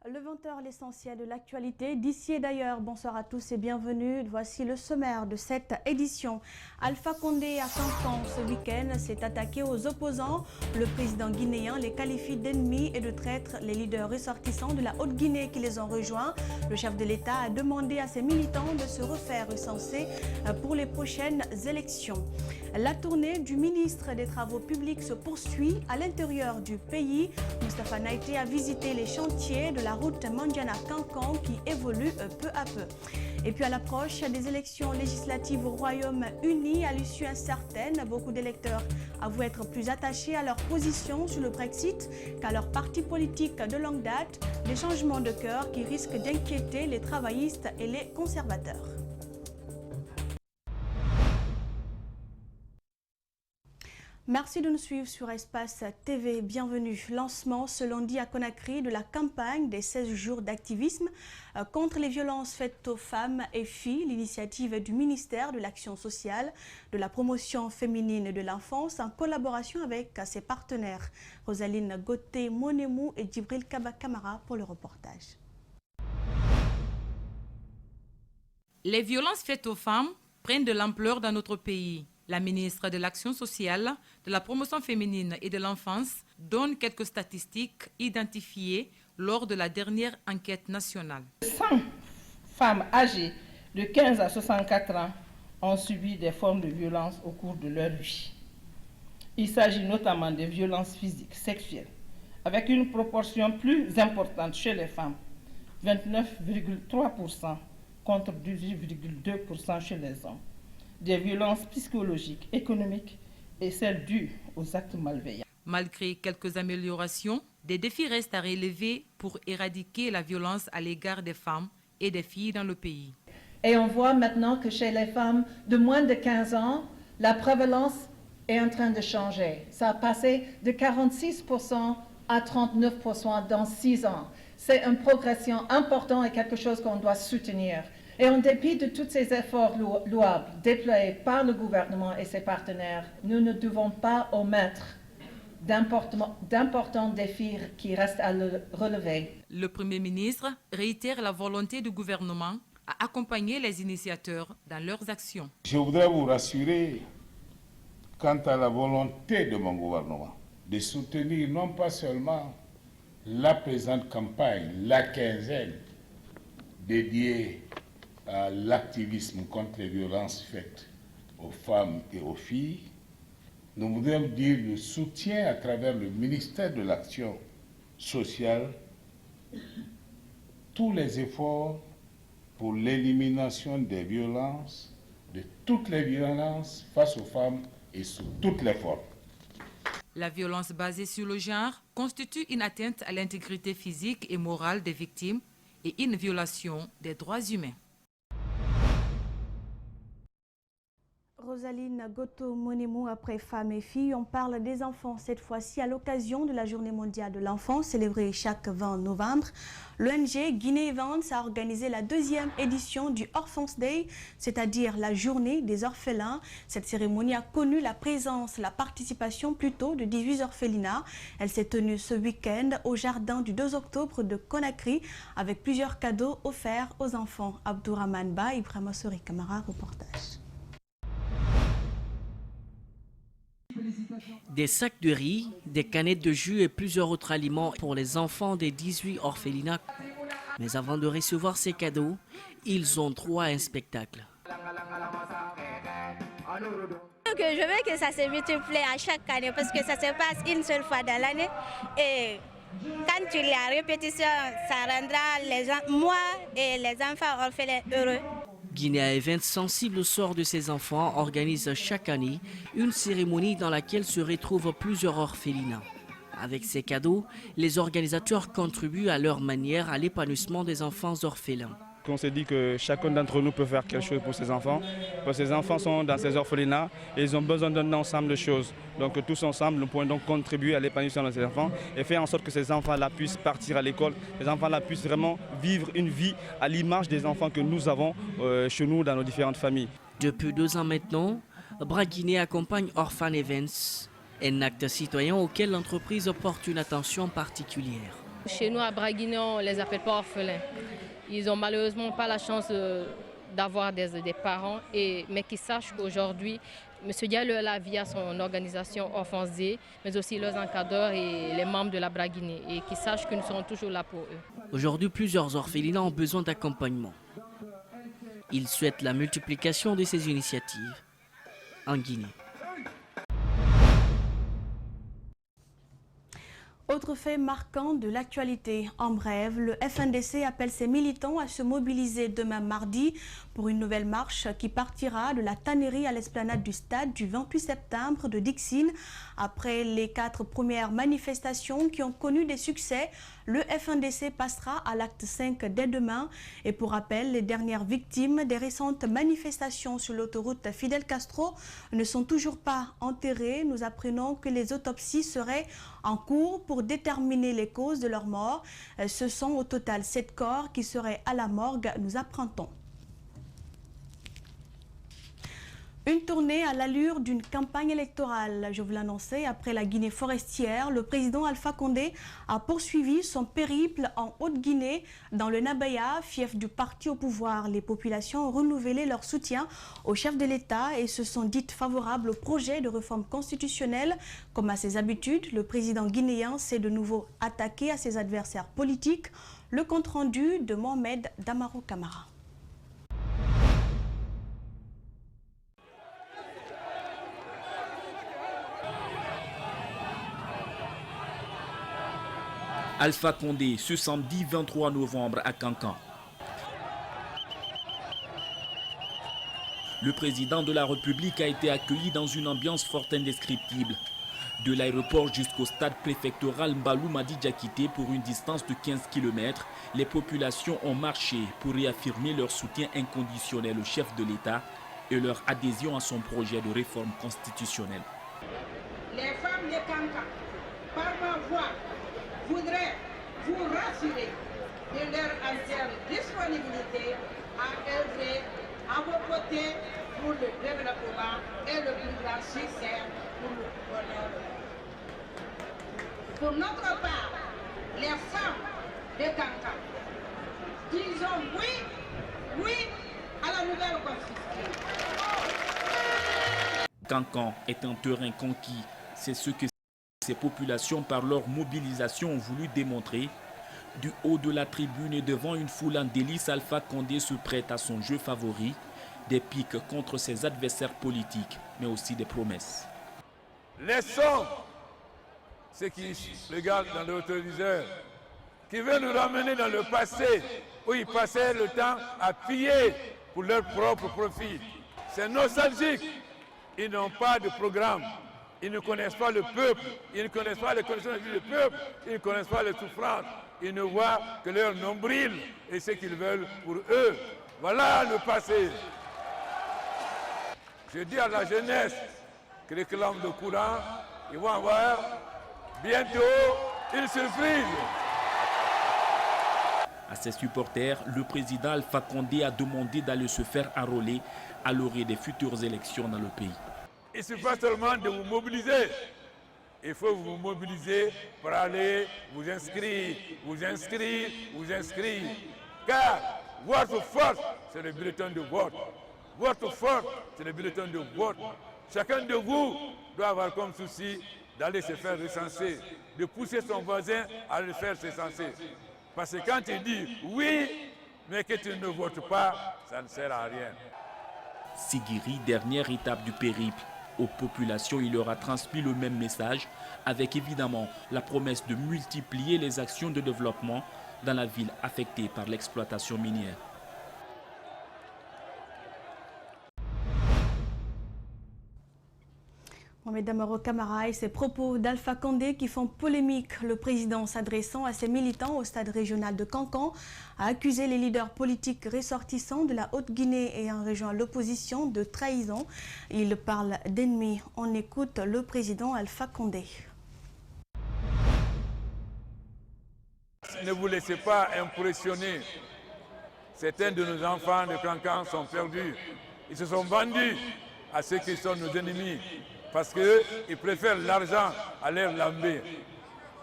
Le 20h, l'essentiel de l'actualité d'ici et d'ailleurs. Bonsoir à tous et bienvenue. Voici le sommaire de cette édition. Alpha Condé à Cancan ce week-end s'est attaqué aux opposants. Le président guinéen les qualifie d'ennemis et de traîtres. Les leaders ressortissants de la Haute-Guinée qui les ont rejoints. Le chef de l'État a demandé à ses militants de se refaire recenser pour les prochaines élections. La tournée du ministre des Travaux publics se poursuit à l'intérieur du pays. Moustapha Naïté a visité les chantiers de la route Mandiana-Cancan qui évolue peu à peu. Et puis à l'approche des élections législatives au Royaume-Uni, à l'issue incertaine, beaucoup d'électeurs avouent être plus attachés à leur position sur le Brexit qu'à leur parti politique de longue date. Des changements de cœur qui risquent d'inquiéter les travaillistes et les conservateurs. Merci de nous suivre sur Espace TV. Bienvenue. Lancement ce lundi à Conakry de la campagne des 16 jours d'activisme contre les violences faites aux femmes et filles. L'initiative du ministère de l'Action sociale, de la promotion féminine et de l'enfance en collaboration avec ses partenaires. Rosaline Gauthier-Monemou et Djibril Kaba-Kamara pour le reportage. Les violences faites aux femmes prennent de l'ampleur dans notre pays. La ministre de l'Action sociale, de la promotion féminine et de l'enfance donne quelques statistiques identifiées lors de la dernière enquête nationale. 100 femmes âgées de 15 à 64 ans ont subi des formes de violence au cours de leur vie. Il s'agit notamment des violences physiques, sexuelles, avec une proportion plus importante chez les femmes, 29,3% contre 18,2% chez les hommes. Des violences psychologiques, économiques et celles dues aux actes malveillants. Malgré quelques améliorations, des défis restent à relever pour éradiquer la violence à l'égard des femmes et des filles dans le pays. Et on voit maintenant que chez les femmes de moins de 15 ans, la prévalence est en train de changer. Ça a passé de 46% à 39% dans 6 ans. C'est une progression importante et quelque chose qu'on doit soutenir. Et en dépit de tous ces efforts louables déployés par le gouvernement et ses partenaires, nous ne devons pas omettre d'importants défis qui restent à relever. Le Premier ministre réitère la volonté du gouvernement à accompagner les initiateurs dans leurs actions. Je voudrais vous rassurer quant à la volonté de mon gouvernement de soutenir non pas seulement la présente campagne, la quinzaine, dédiée à l'activisme contre les violences faites aux femmes et aux filles. Nous voudrions dire le soutien à travers le ministère de l'Action sociale, tous les efforts pour l'élimination des violences, de toutes les violences face aux femmes et sous toutes les formes. La violence basée sur le genre constitue une atteinte à l'intégrité physique et morale des victimes et une violation des droits humains. Rosaline Gauthier-Monemou, après femmes et filles, on parle des enfants cette fois-ci à l'occasion de la Journée mondiale de l'enfant célébrée chaque 20 novembre. L'ONG Guinée Events a organisé la 2e édition du Orphans Day, c'est-à-dire la journée des orphelins. Cette cérémonie a connu la participation plutôt de 18 orphelinats. Elle s'est tenue ce week-end au jardin du 2 octobre de Conakry avec plusieurs cadeaux offerts aux enfants. Abdourahmane Ba, Ibrahima Sori Kamara, reportage. Des sacs de riz, des canettes de jus et plusieurs autres aliments pour les enfants des 18 orphelinats. Mais avant de recevoir ces cadeaux, ils ont droit à un spectacle. Je veux que ça se multiplie à chaque année parce que ça se passe une seule fois dans l'année. Et quand il y a répétition, ça rendra moi et les enfants orphelins heureux. Guinée Events, sensible au sort de ses enfants, organise chaque année une cérémonie dans laquelle se retrouvent plusieurs orphelinats. Avec ces cadeaux, les organisateurs contribuent à leur manière à l'épanouissement des enfants orphelins. On s'est dit que chacun d'entre nous peut faire quelque chose pour ses enfants. Parce que ces enfants sont dans ces orphelinats et ils ont besoin d'un ensemble de choses. Donc tous ensemble, nous pouvons donc contribuer à l'épanouissement de ces enfants et faire en sorte que ces enfants-là puissent partir à l'école. Ces enfants-là puissent vraiment vivre une vie à l'image des enfants que nous avons chez nous dans nos différentes familles. Depuis 2 ans maintenant, Bras Guinée accompagne Orphan Events, un acte citoyen auquel l'entreprise porte une attention particulière. Chez nous, à Braguiné, on ne les appelle pas orphelins. Ils n'ont malheureusement pas la chance d'avoir des parents, mais qui sachent qu'aujourd'hui, M. Diallo est là via son organisation Enfance D, mais aussi leurs encadreurs et les membres de la Braguiné, et qui sachent que nous serons toujours là pour eux. Aujourd'hui, plusieurs orphelinats ont besoin d'accompagnement. Ils souhaitent la multiplication de ces initiatives en Guinée. Autre fait marquant de l'actualité. En bref, le FNDC appelle ses militants à se mobiliser demain mardi pour une nouvelle marche qui partira de la tannerie à l'esplanade du stade du 28 septembre de Dixine. Après les 4 premières manifestations qui ont connu des succès, le FNDC passera à l'acte 5 dès demain. Et pour rappel, les dernières victimes des récentes manifestations sur l'autoroute Fidel Castro ne sont toujours pas enterrées. Nous apprenons que les autopsies seraient en cours pour déterminer les causes de leur mort. Ce sont au total 7 corps qui seraient à la morgue, nous apprend-on. Une tournée à l'allure d'une campagne électorale. Je vous l'annonçais, après la Guinée forestière, le président Alpha Condé a poursuivi son périple en Haute-Guinée, dans le Nabaya, fief du parti au pouvoir. Les populations ont renouvelé leur soutien au chef de l'État et se sont dites favorables au projet de réforme constitutionnelle. Comme à ses habitudes, le président guinéen s'est de nouveau attaqué à ses adversaires politiques. Le compte-rendu de Mohamed Damaro Camara. Alpha Condé ce samedi 23 novembre à Kankan. Le président de la République a été accueilli dans une ambiance fort indescriptible. De l'aéroport jusqu'au stade préfectoral Mbalou Madi Diakité pour une distance de 15 km, les populations ont marché pour réaffirmer leur soutien inconditionnel au chef de l'État et leur adhésion à son projet de réforme constitutionnelle. Les femmes de Kankan, par ma voix, voudrais vous rassurer de leur entière disponibilité à œuvrer à vos côtés pour le développement et le plus grand succès pour le bonheur. Pour notre part, les femmes de Kankan, disons oui, oui à la nouvelle constitution. Kankan est un terrain conquis, c'est ce que ces populations, par leur mobilisation, ont voulu démontrer. Du haut de la tribune et devant une foule en délice, Alpha Condé se prête à son jeu favori, des piques contre ses adversaires politiques, mais aussi des promesses. Laissons ceux qui regardent dans le téléviseur, qui veulent nous ramener dans le passé, où ils passaient le temps à piller pour leur propre profit. C'est nostalgique. Ils n'ont pas de programme. Ils ne connaissent pas le peuple, ils ne connaissent pas les conditions de vie du peuple, ils ne connaissent pas les souffrances, ils ne voient que leur nombril et ce qu'ils veulent pour eux. Voilà le passé. Je dis à la jeunesse qui réclame le courant, ils vont avoir bientôt une surprise. À ses supporters, le président Alpha Condé a demandé d'aller se faire enrôler à l'orée des futures élections dans le pays. Il ne suffit pas seulement de vous mobiliser. Il faut vous mobiliser pour aller vous inscrire, vous inscrire, vous inscrire. Car votre force, c'est le bulletin de vote. Votre force, c'est le bulletin de vote. Chacun de vous doit avoir comme souci d'aller se faire recenser, de pousser son voisin à le faire recenser. Parce que quand il dit oui, mais que tu ne votes pas, ça ne sert à rien. Sigiri, dernière étape du périple. Aux populations, il leur a transmis le même message, avec évidemment la promesse de multiplier les actions de développement dans la ville affectée par l'exploitation minière. Mohamed Damaro Camara et ses propos d'Alpha Condé qui font polémique. Le président, s'adressant à ses militants au stade régional de Kankan, a accusé les leaders politiques ressortissants de la Haute-Guinée et en rejoint l'opposition de trahison. Il parle d'ennemis. On écoute le président Alpha Condé. Ne vous laissez pas impressionner. Certains de nos enfants de Kankan sont perdus. Ils se sont vendus à ceux qui sont nos ennemis. Parce qu'ils préfèrent l'argent à leur lamber.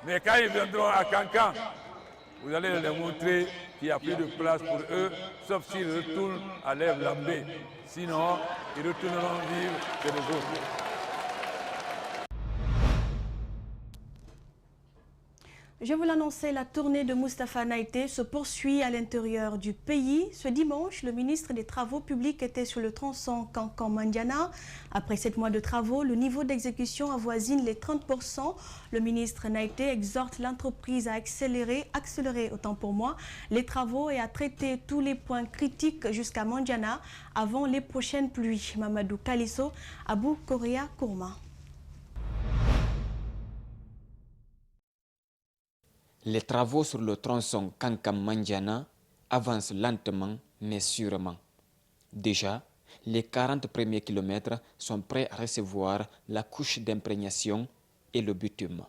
Mais quand ils viendront à Kankan, vous allez leur montrer qu'il n'y a plus de place pour eux, sauf s'ils retournent à l'Ève Lambé. Sinon, ils retourneront vivre chez les autres. Je vous l'annonçais, la tournée de Moustapha Naïté se poursuit à l'intérieur du pays. Ce dimanche, le ministre des Travaux publics était sur le tronçon Kankan-Mandiana. Après 7 mois de travaux, le niveau d'exécution avoisine les 30%. Le ministre Naïté exhorte l'entreprise à accélérer autant pour moi, les travaux et à traiter tous les points critiques jusqu'à Mandiana avant les prochaines pluies. Mamadou Kalisso, Abou Korea Kourma. Les travaux sur le tronçon Kankam-Mandiana avancent lentement mais sûrement. Déjà, les 40 premiers kilomètres sont prêts à recevoir la couche d'imprégnation et le bitume.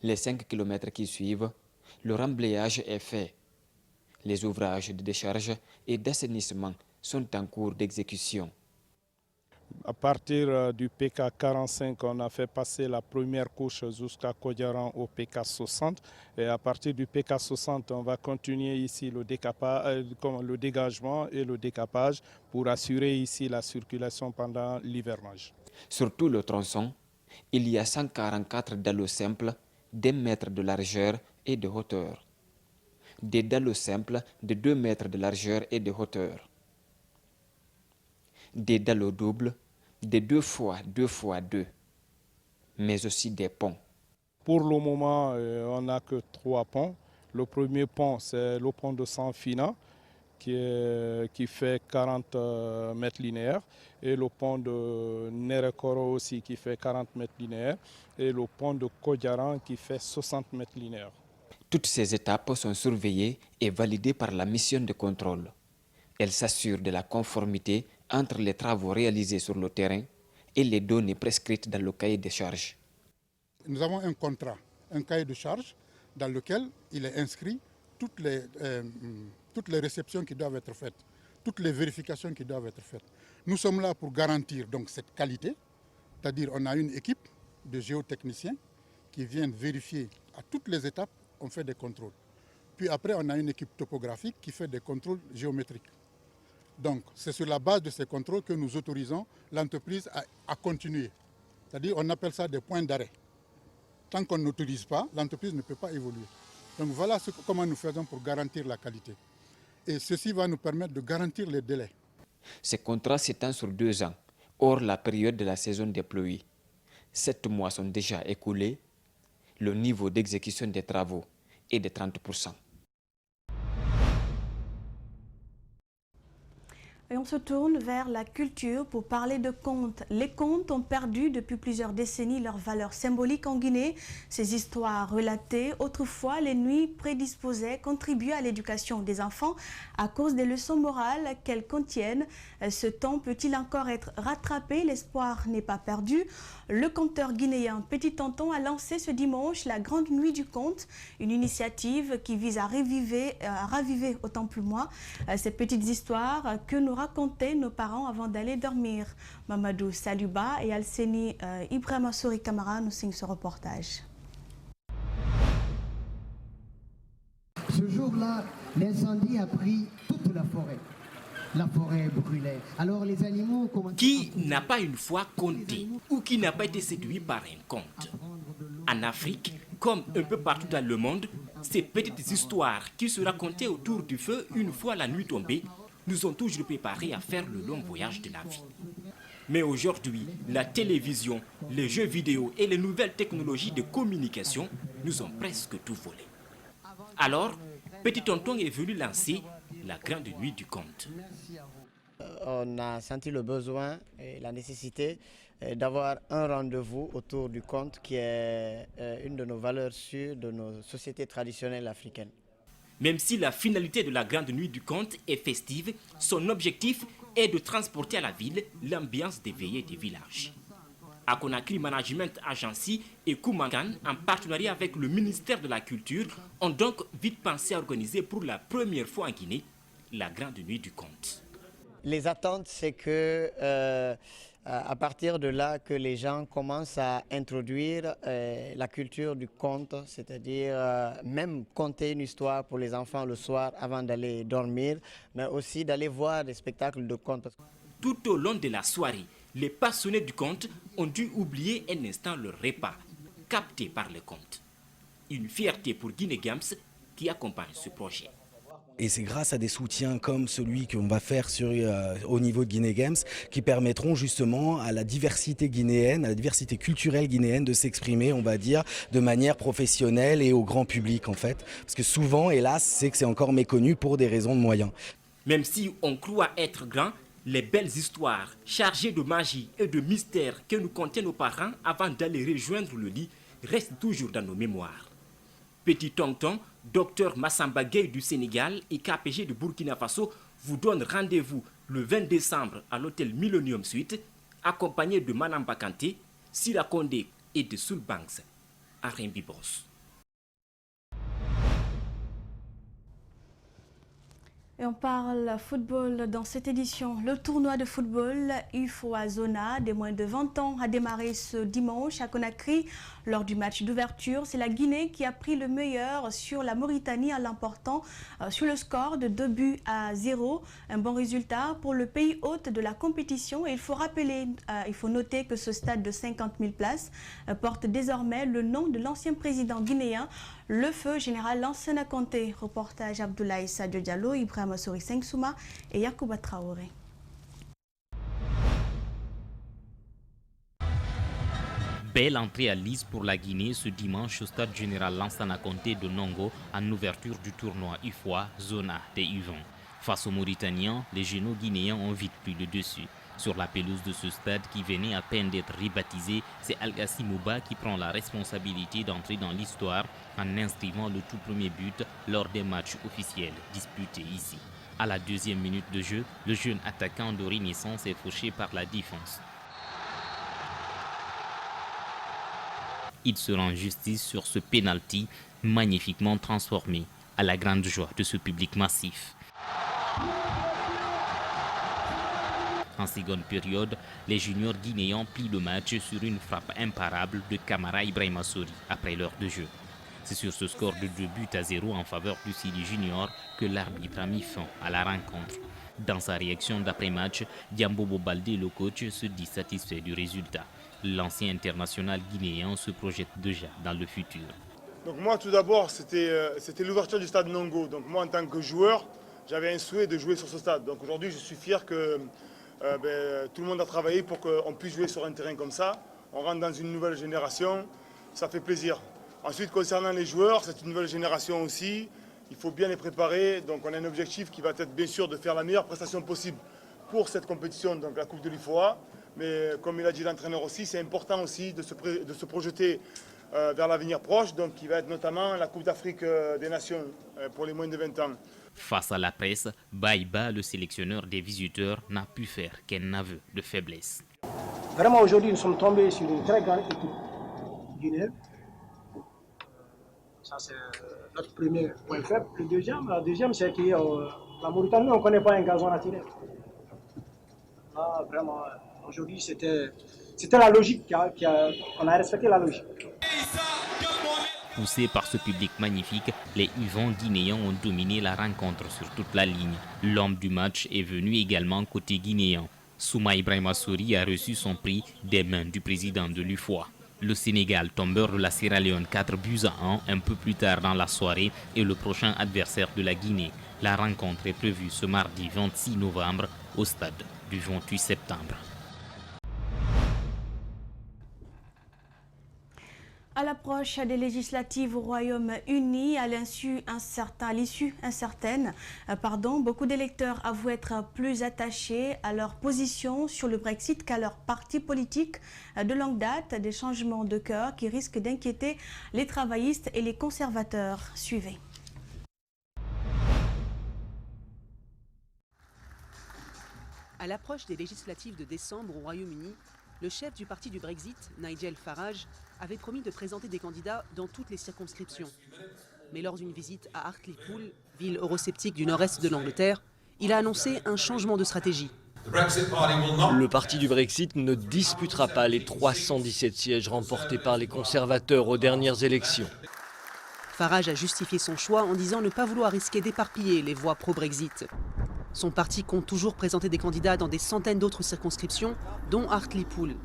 Les 5 kilomètres qui suivent, le remblayage est fait. Les ouvrages de décharge et d'assainissement sont en cours d'exécution. À partir du PK 45, on a fait passer la première couche jusqu'à Kodiaran au PK 60. Et à partir du PK 60, on va continuer ici le dégagement et le décapage pour assurer ici la circulation pendant l'hivernage. Sur tout le tronçon, il y a 144 dallos simples d'1 mètre de largeur et de hauteur. Des dallos simples de 2 mètres de largeur et de hauteur. Des dallos doubles de 2 fois 2 fois 2, mais aussi des ponts. Pour le moment, on n'a que 3 ponts. Le premier pont, c'est le pont de Sanfina, qui fait 40 mètres linéaires, et le pont de Nerekoro aussi, qui fait 40 mètres linéaires, et le pont de Kodiaran, qui fait 60 mètres linéaires. Toutes ces étapes sont surveillées et validées par la mission de contrôle. Elles s'assurent de la conformité entre les travaux réalisés sur le terrain et les données prescrites dans le cahier de charges. Nous avons un contrat, un cahier de charges dans lequel il est inscrit toutes les réceptions qui doivent être faites, toutes les vérifications qui doivent être faites. Nous sommes là pour garantir donc cette qualité, c'est-à-dire on a une équipe de géotechniciens qui viennent vérifier à toutes les étapes, on fait des contrôles. Puis après, on a une équipe topographique qui fait des contrôles géométriques. Donc, c'est sur la base de ces contrôles que nous autorisons l'entreprise à continuer. C'est-à-dire, on appelle ça des points d'arrêt. Tant qu'on n'autorise pas, l'entreprise ne peut pas évoluer. Donc, voilà comment nous faisons pour garantir la qualité. Et ceci va nous permettre de garantir les délais. Ces contrats s'étendent sur 2 ans, hors la période de la saison des pluies. 7 mois sont déjà écoulés. Le niveau d'exécution des travaux est de 30%. Et on se tourne vers la culture pour parler de contes. Les contes ont perdu depuis plusieurs décennies leur valeur symbolique en Guinée. Ces histoires relatées, autrefois les nuits prédisposées, contribuent à l'éducation des enfants à cause des leçons morales qu'elles contiennent. Ce temps peut-il encore être rattrapé? L'espoir n'est pas perdu. Le conteur guinéen Petit Tonton a lancé ce dimanche la Grande Nuit du Conte, une initiative qui vise à raviver autant plus moi ces petites histoires que nous racontaient nos parents avant d'aller dormir. Mamadou Saluba et Alseni Ibrahima Souri Kamara nous signent ce reportage. Ce jour-là, l'incendie a pris toute la forêt. La forêt brûlait. Alors les animaux commençaient... Qui n'a pas une fois compté ou qui n'a pas été séduit par un conte? En Afrique, comme un peu partout dans le monde, ces petites histoires qui se racontaient autour du feu une fois la nuit tombée nous ont toujours préparés à faire le long voyage de la vie. Mais aujourd'hui, la télévision, les jeux vidéo et les nouvelles technologies de communication nous ont presque tout volé. Alors, Petit Tonton est venu lancer la Grande Nuit du Conte. On a senti le besoin et la nécessité d'avoir un rendez-vous autour du conte qui est une de nos valeurs sûres de nos sociétés traditionnelles africaines. Même si la finalité de la Grande Nuit du Conte est festive, son objectif est de transporter à la ville l'ambiance des veillées des villages. À Conakry Management Agency et Koumangan, en partenariat avec le ministère de la Culture, ont donc vite pensé à organiser pour la première fois en Guinée la Grande Nuit du Conte. Les attentes, c'est que à partir de là que les gens commencent à introduire la culture du conte, c'est-à-dire même conter une histoire pour les enfants le soir avant d'aller dormir, mais aussi d'aller voir des spectacles de contes. Tout au long de la soirée, les passionnés du conte ont dû oublier un instant leur repas, capté par le conte. Une fierté pour Guinée Games qui accompagne ce projet. Et c'est grâce à des soutiens comme celui qu'on va faire au niveau de Guinée Games qui permettront justement à la diversité guinéenne, à la diversité culturelle guinéenne de s'exprimer, on va dire, de manière professionnelle et au grand public en fait. Parce que souvent, hélas, c'est que c'est encore méconnu pour des raisons de moyens. Même si on croit être grand, les belles histoires chargées de magie et de mystère que nous contaient nos parents avant d'aller rejoindre le lit restent toujours dans nos mémoires. Petit Tonton, Dr Massamba Gueye du Sénégal et KPG de Burkina Faso vous donnent rendez-vous le 20 décembre à l'hôtel Millennium Suite, accompagné de Manamba Kanté, Sira Kondé et de Soulbanks à Rimbibos. Et on parle football dans cette édition. Le tournoi de football UFOA Zona des moins de 20 ans a démarré ce dimanche à Conakry. Lors du match d'ouverture, c'est la Guinée qui a pris le meilleur sur la Mauritanie en l'emportant sur le score de 2-0. Un bon résultat pour le pays hôte de la compétition. Et il faut noter que ce stade de 50 000 places porte désormais le nom de l'ancien président guinéen, le feu général Lansana Conté. Reportage Abdoulaye Sadio Diallo, Ibrahima Sori Sengsouma et Yacouba Traoré. Belle entrée à Lise pour la Guinée ce dimanche au stade général Lansana Conté de Nongo en ouverture du tournoi UFOA Zona des U20. Face aux Mauritaniens, les génaux guinéens ont vite pris le dessus. Sur la pelouse de ce stade qui venait à peine d'être rebaptisé, c'est Al-Gassi Mouba qui prend la responsabilité d'entrer dans l'histoire en inscrivant le tout premier but lors des matchs officiels disputés ici. À la deuxième minute de jeu, le jeune attaquant de Renaissance est fauché par la défense. Il se rend justice sur ce pénalty magnifiquement transformé, à la grande joie de ce public massif. En seconde période, les juniors guinéens plient le match sur une frappe imparable de Kamara Ibrahima Sori après l'heure de jeu. C'est sur ce score de 2-0 en faveur du Sidi Junior que l'arbitre a mis fin à la rencontre. Dans sa réaction d'après-match, Diambobo Baldé, le coach, se dit satisfait du résultat. L'ancien international guinéen se projette déjà dans le futur. Donc moi, tout d'abord, c'était l'ouverture du stade Nongo. Donc moi, en tant que joueur, j'avais un souhait de jouer sur ce stade. Donc aujourd'hui, je suis fier que tout le monde a travaillé pour qu'on puisse jouer sur un terrain comme ça. On rentre dans une nouvelle génération, ça fait plaisir. Ensuite, concernant les joueurs, c'est une nouvelle génération aussi. Il faut bien les préparer. Donc on a un objectif qui va être bien sûr de faire la meilleure prestation possible pour cette compétition, donc la Coupe de l'UFOA. Mais comme il a dit l'entraîneur aussi, c'est important aussi de se projeter vers l'avenir proche, donc qui va être notamment la Coupe d'Afrique des Nations pour les moins de 20 ans. Face à la presse, Baïba, le sélectionneur des visiteurs, n'a pu faire qu'un aveu de faiblesse. Vraiment aujourd'hui, nous sommes tombés sur une très grande équipe guinéenne. Ça, c'est notre premier point faible. Le deuxième, c'est que la Mauritanie, on ne connaît pas un gazon naturel. Là, vraiment, aujourd'hui, c'était la logique. On a respecté la logique. Poussés par ce public magnifique, les U20 guinéens ont dominé la rencontre sur toute la ligne. L'homme du match est venu également côté guinéen. Souma Ibrahima Sori a reçu son prix des mains du président de l'UFOA. Le Sénégal, tombeur de la Sierra Leone 4-1 un peu plus tard dans la soirée, est le prochain adversaire de la Guinée. La rencontre est prévue ce mardi 26 novembre au stade du 28 septembre. À l'approche des législatives au Royaume-Uni, à l'issue incertaine, beaucoup d'électeurs avouent être plus attachés à leur position sur le Brexit qu'à leur parti politique de longue date. Des changements de cœur qui risquent d'inquiéter les travaillistes et les conservateurs. Suivez. À l'approche des législatives de décembre au Royaume-Uni, le chef du parti du Brexit, Nigel Farage, avait promis de présenter des candidats dans toutes les circonscriptions. Mais lors d'une visite à Hartlepool, ville eurosceptique du nord-est de l'Angleterre, il a annoncé un changement de stratégie. Le parti du Brexit ne disputera pas les 317 sièges remportés par les conservateurs aux dernières élections. Farage a justifié son choix en disant ne pas vouloir risquer d'éparpiller les voix pro-Brexit. Son parti compte toujours présenter des candidats dans des centaines d'autres circonscriptions, dont Hartlepool.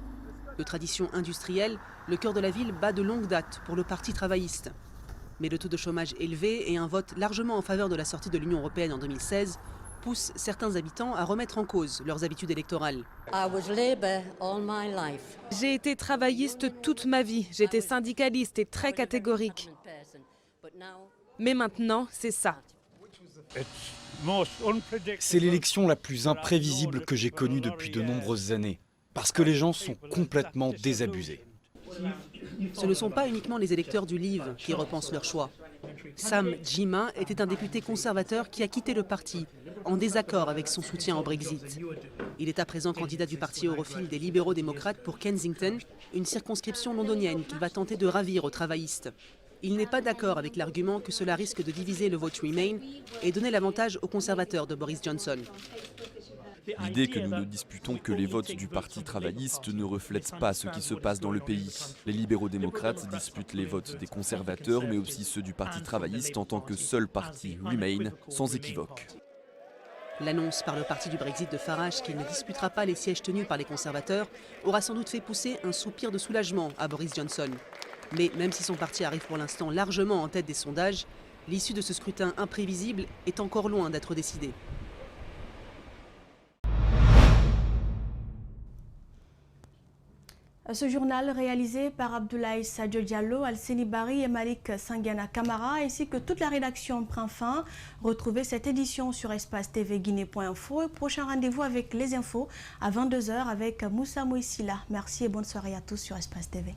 De tradition industrielle, le cœur de la ville bat de longue date pour le parti travailliste. Mais le taux de chômage élevé et un vote largement en faveur de la sortie de l'Union européenne en 2016 poussent certains habitants à remettre en cause leurs habitudes électorales. J'ai été travailliste toute ma vie, j'étais syndicaliste et très catégorique. Mais maintenant, c'est ça. C'est l'élection la plus imprévisible que j'ai connue depuis de nombreuses années, parce que les gens sont complètement désabusés. Ce ne sont pas uniquement les électeurs du Leave qui repensent leur choix. Sam Gyimah était un député conservateur qui a quitté le parti, en désaccord avec son soutien au Brexit. Il est à présent candidat du parti europhile des libéraux démocrates pour Kensington, une circonscription londonienne qu'il va tenter de ravir aux travaillistes. Il n'est pas d'accord avec l'argument que cela risque de diviser le vote Remain et donner l'avantage aux conservateurs de Boris Johnson. L'idée que nous ne disputons que les votes du Parti travailliste ne reflète pas ce qui se passe dans le pays. Les libéraux démocrates disputent les votes des conservateurs, mais aussi ceux du Parti travailliste en tant que seul parti Remain, sans équivoque. L'annonce par le parti du Brexit de Farage qu'il ne disputera pas les sièges tenus par les conservateurs aura sans doute fait pousser un soupir de soulagement à Boris Johnson. Mais même si son parti arrive pour l'instant largement en tête des sondages, l'issue de ce scrutin imprévisible est encore loin d'être décidée. Ce journal réalisé par Abdoulaye Sadio Diallo, Alseni Bari et Malik Sangiana Kamara, ainsi que toute la rédaction prend fin. Retrouvez cette édition sur espace-tv-guinée.info. Prochain rendez-vous avec les infos à 22h avec Moussa Moïsila. Merci et bonne soirée à tous sur Espace TV.